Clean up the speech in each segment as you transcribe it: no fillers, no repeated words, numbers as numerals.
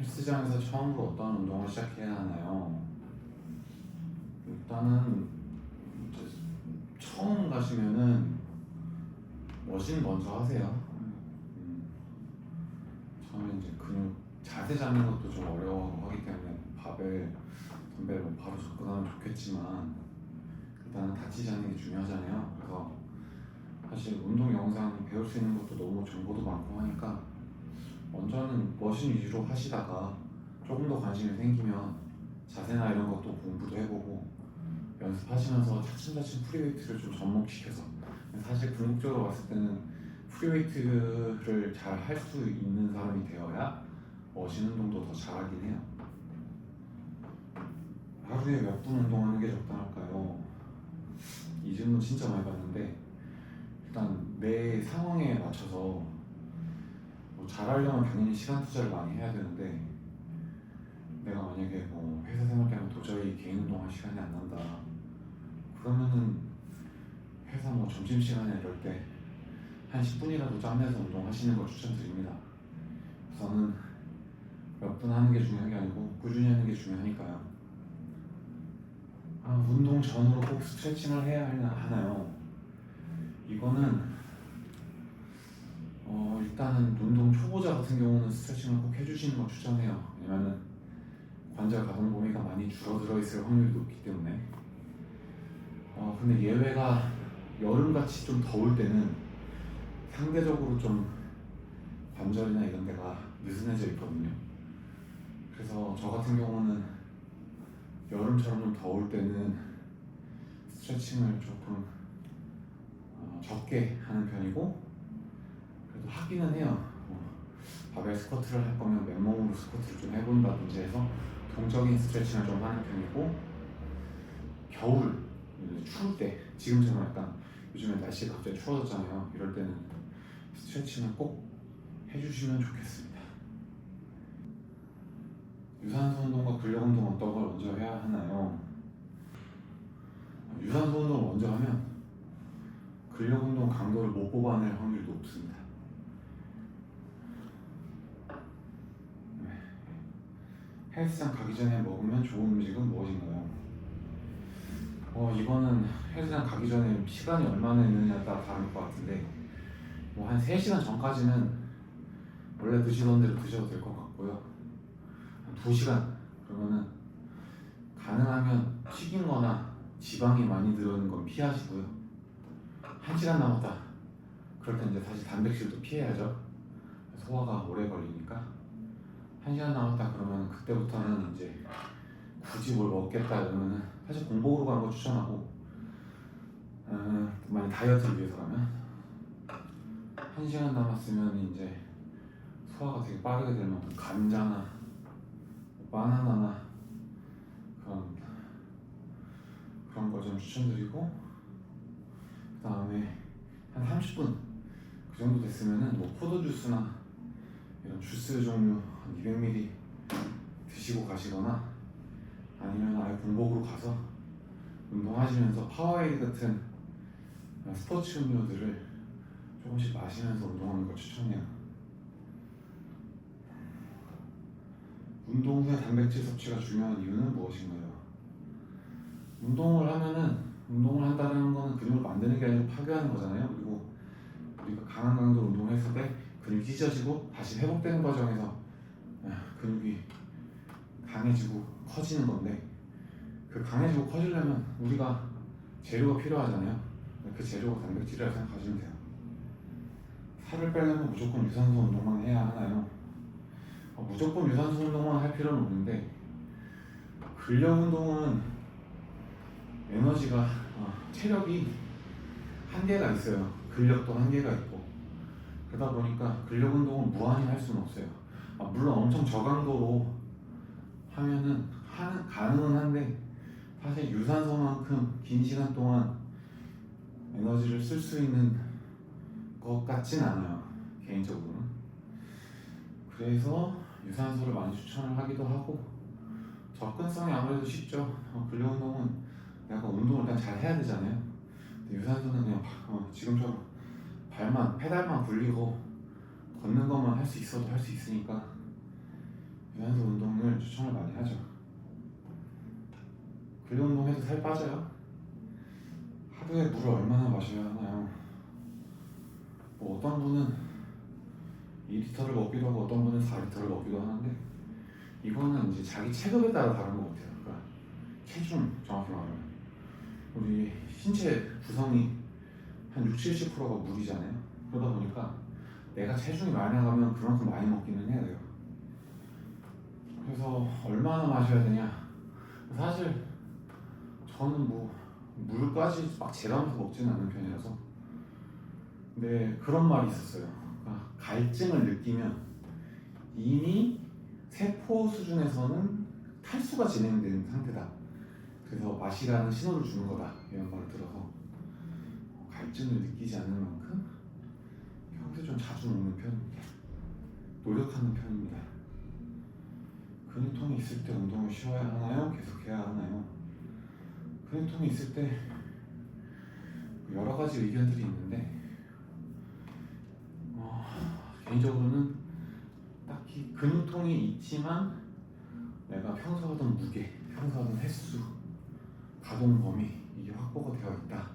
헬스장에서 처음으로 어떤 운동을 시작해야 하나요? 일단은 이제 처음 가시면은 머신 먼저 하세요. 처음에 이제 근육 자세 잡는 것도 좀 어려워하기 때문에 덤벨로 바로 접근하면 좋겠지만 일단은 다치지 않는 게 중요하잖아요. 그래서 사실 운동 영상 배울 수 있는 것도 너무 정보도 많고 하니까 먼저는 머신 위주로 하시다가 조금 더 관심이 생기면 자세나 이런 것도 공부도 해보고 연습하시면서 차츰차츰 프리웨이트를 좀 접목시켜서, 사실 궁극적으로 봤을 때는 프리웨이트를 잘 할 수 있는 사람이 되어야 머신 운동도 더 잘하긴 해요. 하루에 몇 분 운동하는 게 적당할까요? 이 질문 진짜 많이 받는데, 일단 내 상황에 맞춰서 뭐 잘하려면 당연히 시간 투자를 많이 해야 되는데, 내가 만약에 뭐 회사 생활 때문에 도저히 개인 운동할 시간이 안 난다 그러면은 회사 뭐 점심시간에 이럴 때 한 10분이라도 짬내서 운동하시는 걸 추천드립니다. 우선은 몇 분 하는 게 중요한 게 아니고 꾸준히 하는 게 중요하니까요. 운동 전으로 꼭 스트레칭을 해야 하나요? 이거는 일단은 운동 초보자 같은 경우는 스트레칭을 꼭 해주시는 걸 추천해요. 왜냐면은 관절 가동 범위가 많이 줄어들어 있을 확률이 높기 때문에. 근데 예외가 여름같이 좀 더울 때는 상대적으로 좀 관절이나 이런 데가 느슨해져 있거든요. 그래서 저 같은 경우는 여름처럼 좀 더울 때는 스트레칭을 조금 적게 하는 편이고, 그래도 하기는 해요. 바벨 스쿼트를 할 거면 맨몸으로 스쿼트를 좀 해본다든지 해서 동적인 스트레칭을 좀 하는 편이고, 겨울 추울 때, 지금처럼 약간 요즘에 날씨가 갑자기 추워졌잖아요. 이럴 때는 스트레칭을 꼭 해주시면 좋겠습니다. 유산소 운동과 근력 운동 어떤 걸 먼저 해야 하나요? 유산소 운동을 먼저 하면 근력 운동 강도를 못 뽑아낼 확률이 높습니다. 헬스장 가기 전에 먹으면 좋은 음식은 무엇인가요? 이거는 헬스장 가기 전에 시간이 얼마나 있느냐에 따라 다를 것 같은데, 뭐 한 3시간 전까지는 원래 드시던 대로 드셔도 될 것 같고요. 한 2시간 그러면은 가능하면 튀긴 거나 지방이 많이 들어있는 건 피하시고요. 1시간 남았다 그럴 때 이제 사실 단백질도 피해야죠. 소화가 오래 걸리니까. 1시간 남았다 그러면 그때부터는 이제 굳이 뭘 먹겠다 이러면은 사실 공복으로 가는 거 추천하고, 만약 다이어트를 위해서 가면 1시간 남았으면 이제 소화가 되게 빠르게 되면 감자나 바나나나 그런 거 좀 추천드리고, 그 다음에 한 30분 그 정도 됐으면은 뭐 포도 주스나 이런 주스 종류 한 200ml 드시고 가시거나, 아니면 아예 공복으로 가서 운동하시면서 파워에이드 같은 스포츠 음료들을 조금씩 마시면서 운동하는 걸 추천해요. 운동 후에 단백질 섭취가 중요한 이유는 무엇인가요? 운동을 한다는 거는 근육을 만드는 게 아니고 파괴하는 거잖아요. 그리고 우리가 강한 강도로 운동을 했을 때 근육이 찢어지고 다시 회복되는 과정에서 근육이 강해지고 커지는 건데, 그 강해지고 커지려면 우리가 재료가 필요하잖아요. 그 재료가 단백질이라고 생각하시면 돼요. 살을 빼려면 무조건 유산소 운동만 해야 하나요? 무조건 유산소 운동만 할 필요는 없는데, 근력 운동은 에너지가 체력이 한계가 있어요. 근력도 한계가 있고, 그러다 보니까 근력 운동을 무한히 할 수는 없어요. 물론 엄청 저강도로 하면은 가능은 한데, 사실 유산소만큼 긴 시간 동안 에너지를 쓸 수 있는 것 같진 않아요, 개인적으로는. 그래서 유산소를 많이 추천을 하기도 하고, 접근성이 아무래도 쉽죠. 근력 운동은 약간 운동을 일단 잘 해야 되잖아요. 근데 유산소는 그냥 지금처럼 페달만 굴리고 걷는 것만 할 수 있어도 할 수 있으니까 유산소 운동을 추천을 많이 하죠. 근력 운동해도 살 빠져요. 하루에 물을 얼마나 마셔야 하나요? 뭐 어떤 분은 2리터를 먹기도 하고 어떤 분은 4리터를 먹기도 하는데 이거는 이제 자기 체급에 따라 다른 것 같아요. 그러니까 체중 정확히 말하면 우리 신체 구성이 한 60-70%가 물이잖아요. 그러다 보니까 내가 체중이 많이 나가면 그만큼 많이 먹기는 해야 돼요. 그래서 얼마나 마셔야 되냐? 사실 저는 뭐 물까지 막 재가면서 먹지는 않는 편이라서. 근데 그런 말이 있었어요. 그러니까 갈증을 느끼면 이미 세포 수준에서는 탈수가 진행된 상태다. 그래서 마시라는 신호를 주는 거다. 이런 말을 들어서 갈증을 느끼지 않는 만큼 평소에 좀 자주 먹는 편입니다. 노력하는 편입니다. 근육통이 있을 때 운동을 쉬어야 하나요? 계속해야 하나요? 근육통이 있을 때 여러 가지 의견들이 있는데 개인적으로는 딱히 근육통이 있지만 내가 평소 하던 무게, 평소 하던 횟수, 가동 범위 이게 확보가 되어 있다.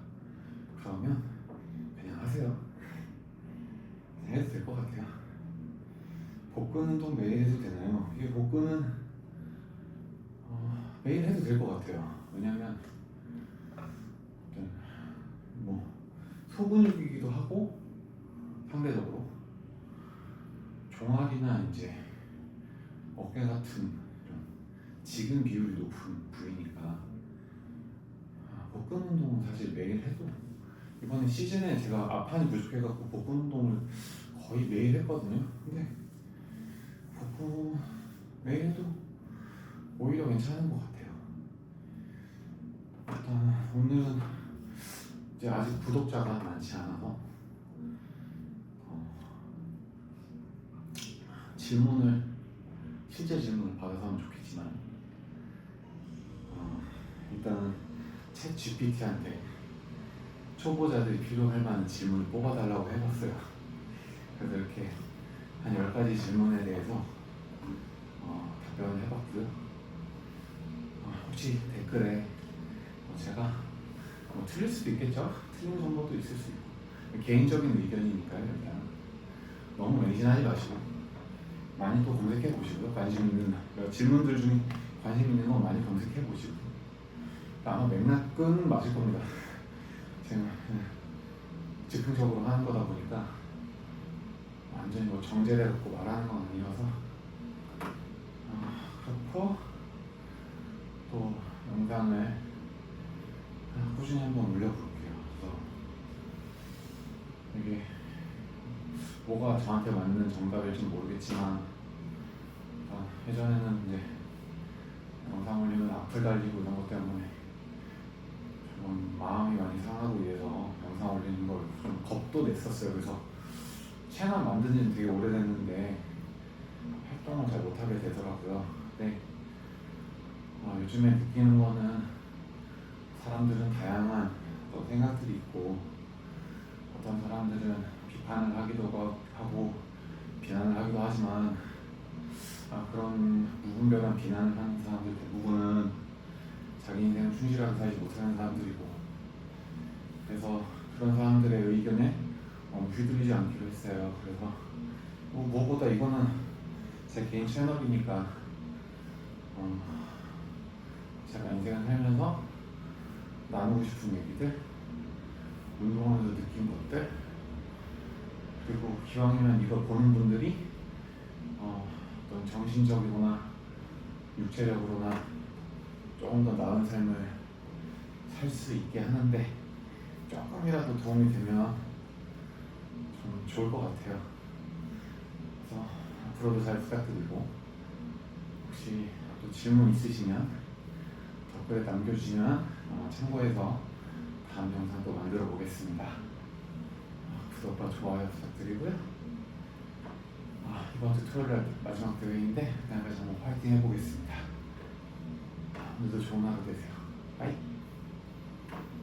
그러면 그냥 하세요. 그냥 해도 될 것 같아요. 복근 운동 매일 해도 되나요? 이게 복근은 매일 해도 될 것 같아요. 왜냐면 뭐 소근육이기도 하고 상대적으로 종아리나 이제 어깨 같은 이런 지근 비율이 높은 부위니까 복근 운동은 사실 매일 해도 이번에 시즌에 제가 앞판이 부족해갖고 복근 운동을 거의 매일 했거든요. 근데 복근 매일 해도 오히려 괜찮은 것 같아요. 일단 오늘은 이제 아직 구독자가 많지 않아서 실제 질문을 받아서 하면 좋겠지만 일단은 챗 GPT한테 초보자들이 필요할 만한 질문을 뽑아달라고 해봤어요. 그래서 이렇게 한 10가지 질문에 대해서 답변을 해봤고요. 혹시 댓글에 제가 틀릴 수도 있겠죠? 틀린 정보도 있을 수 있고 개인적인 의견이니까요. 일단 너무 맹신하지 마시고 많이 또 검색해 보시고요. 관심 있는 질문들 중에 관심 있는 거 많이 검색해 보시고 아마 맥락은 맞을 겁니다. 제가 즉흥적으로 하는 거다 보니까 완전히 뭐 정제돼 갖고 말하는 건 아니어서 그렇고 또 영상을 꾸준히 한번 올려볼게요. 그래서 이게 뭐가 저한테 맞는 정답일지 모르겠지만 예전에는 이제 영상 올리면 악플 달리고 이런 것 때문에 좀 마음이 많이 상하고 이래서 영상 올리는 걸 좀 겁도 냈었어요. 그래서 채널 만든 지는 되게 오래됐는데 활동을 잘 못하게 되더라고요. 근데 요즘에 느끼는 거는 사람들은 다양한 또 생각들이 있고 어떤 사람들은 비판을 하기도 하고 비난을 하기도 하지만 그런 무분별한 비난을 하는 사람들 대부분은 자기 인생을 충실하게 살지 못하는 사람들이고 그래서 그런 사람들의 의견에 휘둘리지 않기로 했어요. 그래서 무엇보다 이거는 제 개인 채널이니까 제가 인생을 살면서 나누고 싶은 얘기들, 운동하면서 느낀 것들, 그리고 기왕이면 이걸 보는 분들이 어떤 정신적이거나 육체적으로나 조금 더 나은 삶을 살 수 있게 하는데 조금이라도 도움이 되면 좀 좋을 것 같아요. 그래서 앞으로도 잘 부탁드리고 혹시 또 질문 있으시면 댓글에 남겨주시면 참고해서 다음 영상도 만들어 보겠습니다. 구독과 좋아요 부탁드리고요. 이번 주 토요일 날 마지막 대회인데 그날까지 한번 파이팅 해보겠습니다. 오늘도 좋은 하루 되세요. 바이.